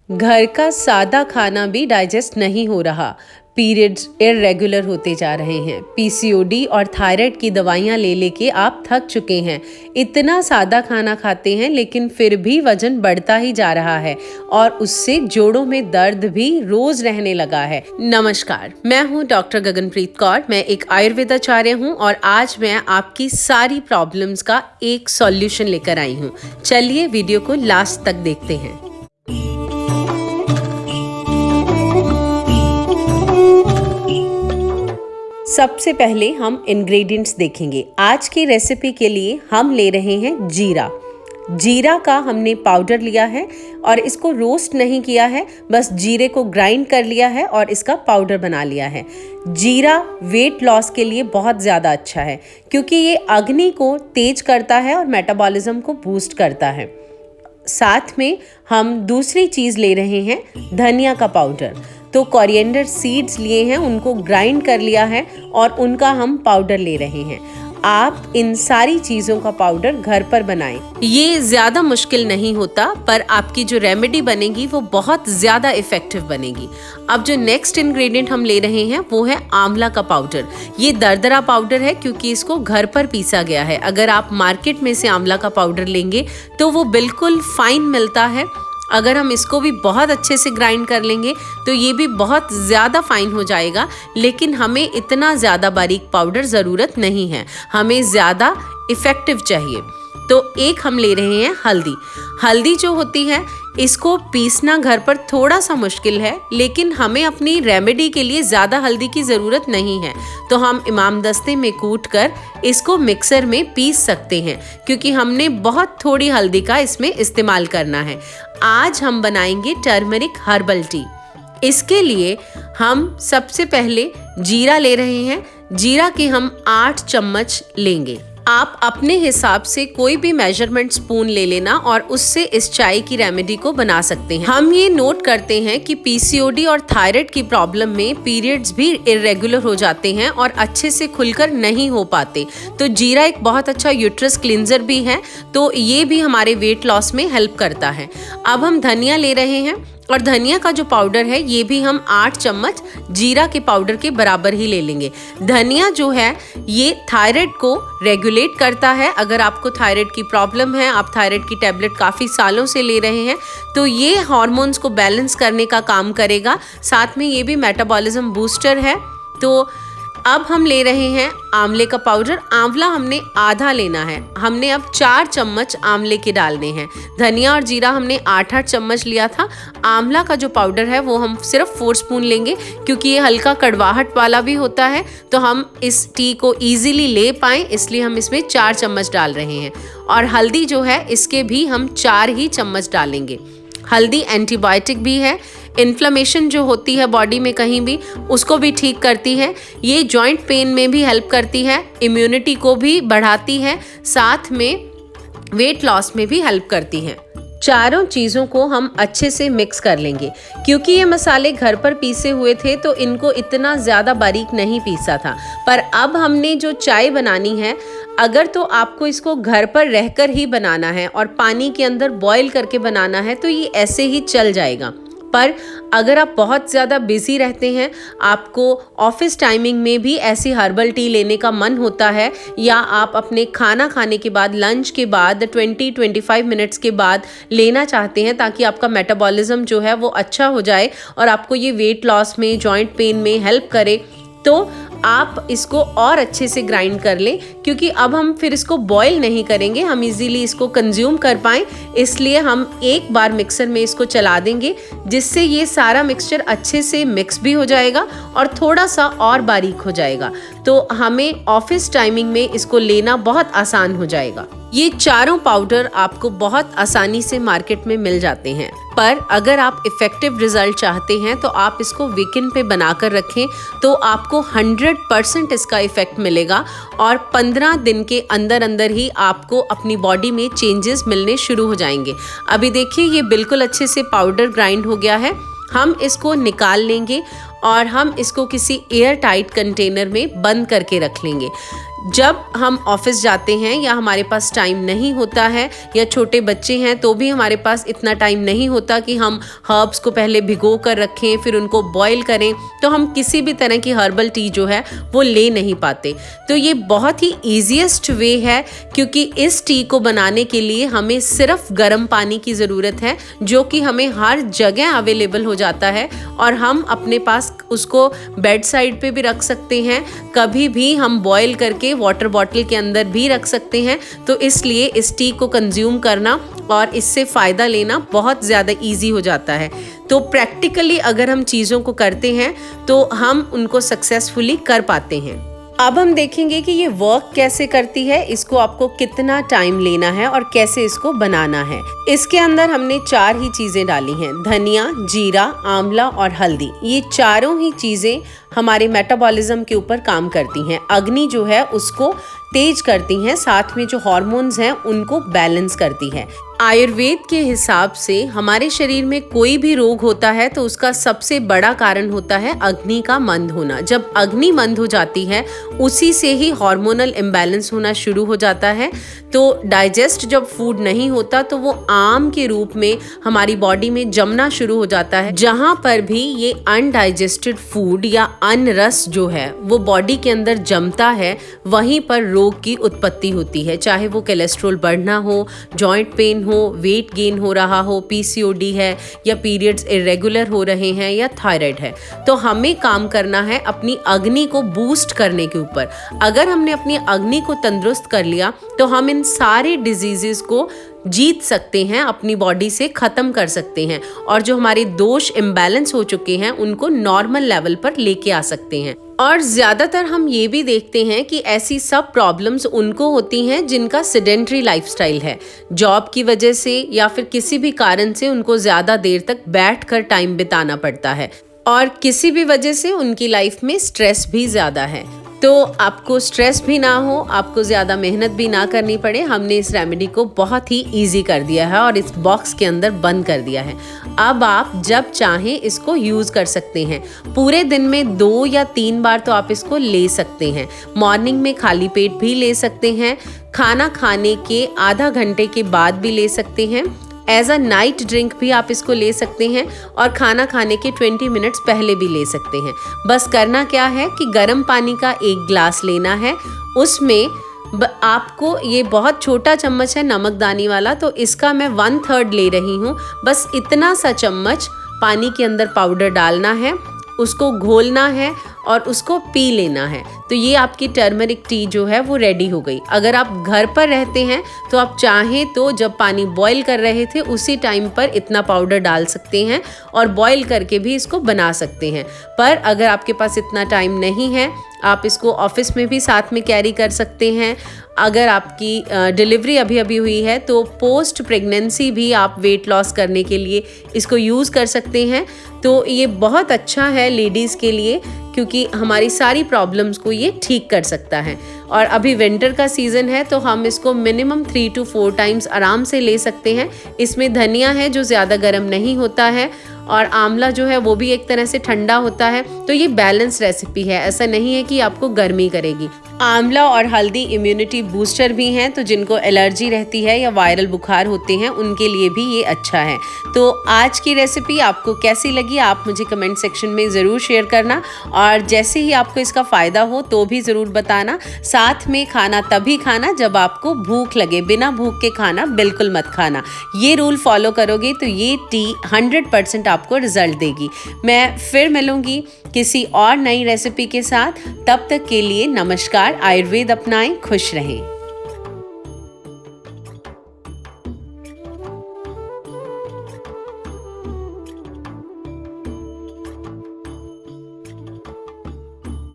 घर का सादा खाना भी डाइजेस्ट नहीं हो रहा। पीरियड्स इर्रेगुलर होते जा रहे हैं। पीसीओडी और थायराइड की दवाइयाँ ले लेके आप थक चुके हैं। इतना सादा खाना खाते हैं लेकिन फिर भी वजन बढ़ता ही जा रहा है और उससे जोड़ों में दर्द भी रोज रहने लगा है। नमस्कार, मैं हूँ डॉक्टर गगनप्रीत कौर। मैं एक आयुर्वेदाचार्य हूँ और आज मैं आपकी सारी प्रॉब्लम्स का एक सॉल्यूशन लेकर आई हूँ। चलिए वीडियो को लास्ट तक देखते हैं। सबसे पहले हम इंग्रेडिएंट्स देखेंगे। आज की रेसिपी के लिए हम ले रहे हैं जीरा। जीरा का हमने पाउडर लिया है और इसको रोस्ट नहीं किया है, बस जीरे को ग्राइंड कर लिया है और इसका पाउडर बना लिया है। जीरा वेट लॉस के लिए बहुत ज़्यादा अच्छा है क्योंकि ये अग्नि को तेज करता है और मेटाबॉलिज्म को बूस्ट करता है। साथ में हम दूसरी चीज़ ले रहे हैं धनिया का पाउडर। तो कोरिएंडर सीड्स लिए हैं, उनको ग्राइंड कर लिया है और उनका हम पाउडर ले रहे हैं। आप इन सारी चीज़ों का पाउडर घर पर बनाएं। ये ज़्यादा मुश्किल नहीं होता, पर आपकी जो रेमेडी बनेगी वो बहुत ज़्यादा इफ़ेक्टिव बनेगी। अब जो नेक्स्ट इंग्रेडिएंट हम ले रहे हैं वो है आंवला का पाउडर। ये दरदरा पाउडर है क्योंकि इसको घर पर पीसा गया है। अगर आप मार्केट में से आंवला का पाउडर लेंगे तो वो बिल्कुल फाइन मिलता है। अगर हम इसको भी बहुत अच्छे से ग्राइंड कर लेंगे तो ये भी बहुत ज़्यादा फाइन हो जाएगा, लेकिन हमें इतना ज़्यादा बारीक पाउडर ज़रूरत नहीं है, हमें ज़्यादा इफ़ेक्टिव चाहिए। तो एक हम ले रहे हैं हल्दी। हल्दी जो होती है इसको पीसना घर पर थोड़ा सा मुश्किल है, लेकिन हमें अपनी रेमेडी के लिए ज़्यादा हल्दी की ज़रूरत नहीं है, तो हम इमामदस्ते में कूट कर इसको मिक्सर में पीस सकते हैं क्योंकि हमने बहुत थोड़ी हल्दी का इसमें इस्तेमाल करना है। आज हम बनाएंगे टर्मरिक हर्बल टी। इसके लिए हम सबसे पहले जीरा ले रहे हैं। जीरा के हम 8 चम्मच लेंगे। आप अपने हिसाब से कोई भी मेजरमेंट स्पून ले लेना और उससे इस चाय की रेमेडी को बना सकते हैं। हम ये नोट करते हैं कि पीसीओडी और थायराइड की प्रॉब्लम में पीरियड्स भी इरेगुलर हो जाते हैं और अच्छे से खुलकर नहीं हो पाते। तो जीरा एक बहुत अच्छा यूट्रस क्लींजर भी है, तो ये भी हमारे वेट लॉस में हेल्प करता है। अब हम धनिया ले रहे हैं और धनिया का जो पाउडर है ये भी हम 8 चम्मच जीरा के पाउडर के बराबर ही ले लेंगे। धनिया जो है ये थायराइड को रेगुलेट करता है। अगर आपको थायराइड की प्रॉब्लम है, आप थायराइड की टैबलेट काफ़ी सालों से ले रहे हैं, तो ये हार्मोन्स को बैलेंस करने का काम करेगा। साथ में ये भी मेटाबॉलिज्म बूस्टर है। तो अब हम ले रहे हैं आंवले का पाउडर। आंवला हमने आधा लेना है। हमने अब 4 चम्मच आंवले के डालने हैं। धनिया और जीरा हमने 8-8 चम्मच लिया था। आंवला का जो पाउडर है वो हम सिर्फ 4 स्पून लेंगे क्योंकि ये हल्का कड़वाहट वाला भी होता है, तो हम इस टी को ईजिली ले पाएँ इसलिए हम इसमें 4 चम्मच डाल रहे हैं। और हल्दी जो है इसके भी हम 4 ही चम्मच डालेंगे। हल्दी एंटीबायोटिक भी है। इन्फ्लेमेशन जो होती है बॉडी में कहीं भी, उसको भी ठीक करती है। ये जॉइंट पेन में भी हेल्प करती है, इम्यूनिटी को भी बढ़ाती है, साथ में वेट लॉस में भी हेल्प करती है। चारों चीज़ों को हम अच्छे से मिक्स कर लेंगे। क्योंकि ये मसाले घर पर पीसे हुए थे तो इनको इतना ज़्यादा बारीक नहीं पीसा था, पर अब हमने जो चाय बनानी है, अगर तो आपको इसको घर पर रहकर ही बनाना है और पानी के अंदर बॉईल करके बनाना है तो ये ऐसे ही चल जाएगा। पर अगर आप बहुत ज़्यादा बिजी रहते हैं, आपको ऑफिस टाइमिंग में भी ऐसी हर्बल टी लेने का मन होता है, या आप अपने खाना खाने के बाद, लंच के बाद 20-25 मिनट्स के बाद लेना चाहते हैं ताकि आपका मेटाबॉलिज्म जो है वो अच्छा हो जाए और आपको ये वेट लॉस में, जॉइंट पेन में हेल्प करे, तो आप इसको और अच्छे से ग्राइंड कर लें। क्योंकि अब हम फिर इसको बॉईल नहीं करेंगे, हम इजीली इसको कंज्यूम कर पाएँ, इसलिए हम एक बार मिक्सर में इसको चला देंगे जिससे ये सारा मिक्सचर अच्छे से मिक्स भी हो जाएगा और थोड़ा सा और बारीक हो जाएगा। तो हमें ऑफिस टाइमिंग में इसको लेना बहुत आसान हो जाएगा। ये चारों पाउडर आपको बहुत आसानी से मार्केट में मिल जाते हैं, पर अगर आप इफ़ेक्टिव रिजल्ट चाहते हैं तो आप इसको वीकेंड पे बनाकर रखें तो आपको 100% इसका इफ़ेक्ट मिलेगा और 15 दिन के अंदर अंदर ही आपको अपनी बॉडी में चेंजेस मिलने शुरू हो जाएंगे। अभी देखिए ये बिल्कुल अच्छे से पाउडर ग्राइंड हो गया है। हम इसको निकाल लेंगे और हम इसको किसी एयर टाइट कंटेनर में बंद करके रख लेंगे। जब हम ऑफिस जाते हैं या हमारे पास टाइम नहीं होता है या छोटे बच्चे हैं तो भी हमारे पास इतना टाइम नहीं होता कि हम हर्ब्स को पहले भिगो कर रखें फिर उनको बॉईल करें, तो हम किसी भी तरह की हर्बल टी जो है वो ले नहीं पाते। तो ये बहुत ही ईजीएस्ट वे है, क्योंकि इस टी को बनाने के लिए हमें सिर्फ गर्म पानी की ज़रूरत है, जो कि हमें हर जगह अवेलेबल हो जाता है और हम अपने पास उसको बेड साइड पे भी रख सकते हैं, कभी भी हम बॉईल करके वाटर बॉटल के अंदर भी रख सकते हैं। तो इसलिए इस टी को कंज्यूम करना और इससे फ़ायदा लेना बहुत ज़्यादा इजी हो जाता है। तो प्रैक्टिकली अगर हम चीज़ों को करते हैं तो हम उनको सक्सेसफुली कर पाते हैं। अब हम देखेंगे कि ये वर्क कैसे करती है, इसको आपको कितना टाइम लेना है और कैसे इसको बनाना है। इसके अंदर हमने 4 ही चीज़ें डाली हैं, धनिया, जीरा, आंवला और हल्दी। ये चारों ही चीज़ें हमारे मेटाबॉलिज्म के ऊपर काम करती हैं। अग्नि जो है उसको तेज करती हैं, साथ में जो हार्मोन्स हैं उनको बैलेंस करती है। आयुर्वेद के हिसाब से हमारे शरीर में कोई भी रोग होता है तो उसका सबसे बड़ा कारण होता है अग्नि का मंद होना। जब अग्नि मंद हो जाती है उसी से ही हार्मोनल इम्बैलेंस होना शुरू हो जाता है। तो डाइजेस्ट जब फूड नहीं होता तो वो आम के रूप में हमारी बॉडी में जमना शुरू हो जाता है। जहाँ पर भी ये अनडाइजेस्टेड फूड या अनरस जो है वो बॉडी के अंदर जमता है, वहीं पर रोग की उत्पत्ति होती है। चाहे वो कोलेस्ट्रॉल बढ़ना हो, जॉइंट पेन हो, वेट गेन हो रहा हो, पीसीओडी है या पीरियड्स इरेगुलर हो रहे हैं या थायराइड है। तो हमें काम करना है अपनी अग्नि को बूस्ट करने के ऊपर। अगर हमने अपनी अग्नि को तंदुरुस्त कर लिया तो हम इन सारे डिजीजेस को जीत सकते हैं, अपनी बॉडी से ख़त्म कर सकते हैं और जो हमारे दोष इम्बैलेंस हो चुके हैं उनको नॉर्मल लेवल पर लेके आ सकते हैं। और ज़्यादातर हम ये भी देखते हैं कि ऐसी सब प्रॉब्लम्स उनको होती हैं जिनका सेडेंट्री लाइफस्टाइल है। जॉब की वजह से या फिर किसी भी कारण से उनको ज़्यादा देर तक बैठकर टाइम बिताना पड़ता है और किसी भी वजह से उनकी लाइफ में स्ट्रेस भी ज़्यादा है। तो आपको स्ट्रेस भी ना हो, आपको ज़्यादा मेहनत भी ना करनी पड़े, हमने इस रेमेडी को बहुत ही इजी कर दिया है और इस बॉक्स के अंदर बंद कर दिया है। अब आप जब चाहें इसको यूज़ कर सकते हैं। पूरे दिन में 2 या 3 बार तो आप इसको ले सकते हैं। मॉर्निंग में खाली पेट भी ले सकते हैं, खाना खाने के आधा घंटे के बाद भी ले सकते हैं, एज अ नाइट ड्रिंक भी आप इसको ले सकते हैं और खाना खाने के 20 मिनट्स पहले भी ले सकते हैं। बस करना क्या है कि गर्म पानी का 1 ग्लास लेना है, उसमें आपको ये बहुत छोटा चम्मच है नमकदानी वाला, तो इसका मैं 1/3 ले रही हूँ। बस इतना सा चम्मच पानी के अंदर पाउडर डालना है, उसको घोलना है और उसको पी लेना है। तो ये आपकी टर्मरिक टी जो है वो रेडी हो गई। अगर आप घर पर रहते हैं तो आप चाहें तो जब पानी बॉईल कर रहे थे उसी टाइम पर इतना पाउडर डाल सकते हैं और बॉईल करके भी इसको बना सकते हैं। पर अगर आपके पास इतना टाइम नहीं है, आप इसको ऑफिस में भी साथ में कैरी कर सकते हैं। अगर आपकी डिलीवरी अभी अभी हुई है तो पोस्ट प्रेगनेंसी भी आप वेट लॉस करने के लिए इसको यूज़ कर सकते हैं। तो ये बहुत अच्छा है लेडीज़ के लिए, क्योंकि हमारी सारी प्रॉब्लम्स को ये ठीक कर सकता है। और अभी विंटर का सीज़न है तो हम इसको मिनिमम 3 to 4 टाइम्स आराम से ले सकते हैं। इसमें धनिया है जो ज़्यादा गर्म नहीं होता है और आंवला जो है वो भी एक तरह से ठंडा होता है। तो ये बैलेंस रेसिपी है, ऐसा नहीं है कि आपको गर्मी करेगी। आंवला और हल्दी इम्यूनिटी बूस्टर भी हैं, तो जिनको एलर्जी रहती है या वायरल बुखार होते हैं उनके लिए भी ये अच्छा है। तो आज की रेसिपी आपको कैसी लगी आप मुझे कमेंट सेक्शन में ज़रूर शेयर करना और जैसे ही आपको इसका फ़ायदा हो तो भी ज़रूर बताना। साथ में खाना तभी खाना जब आपको भूख लगे, बिना भूख के खाना बिल्कुल मत खाना। ये रूल फॉलो करोगे तो ये टी 100% आपको रिजल्ट देगी। मैं फिर मिलूंगी किसी और नई रेसिपी के साथ, तब तक के लिए नमस्कार। आयुर्वेद अपनाएं, खुश रहें।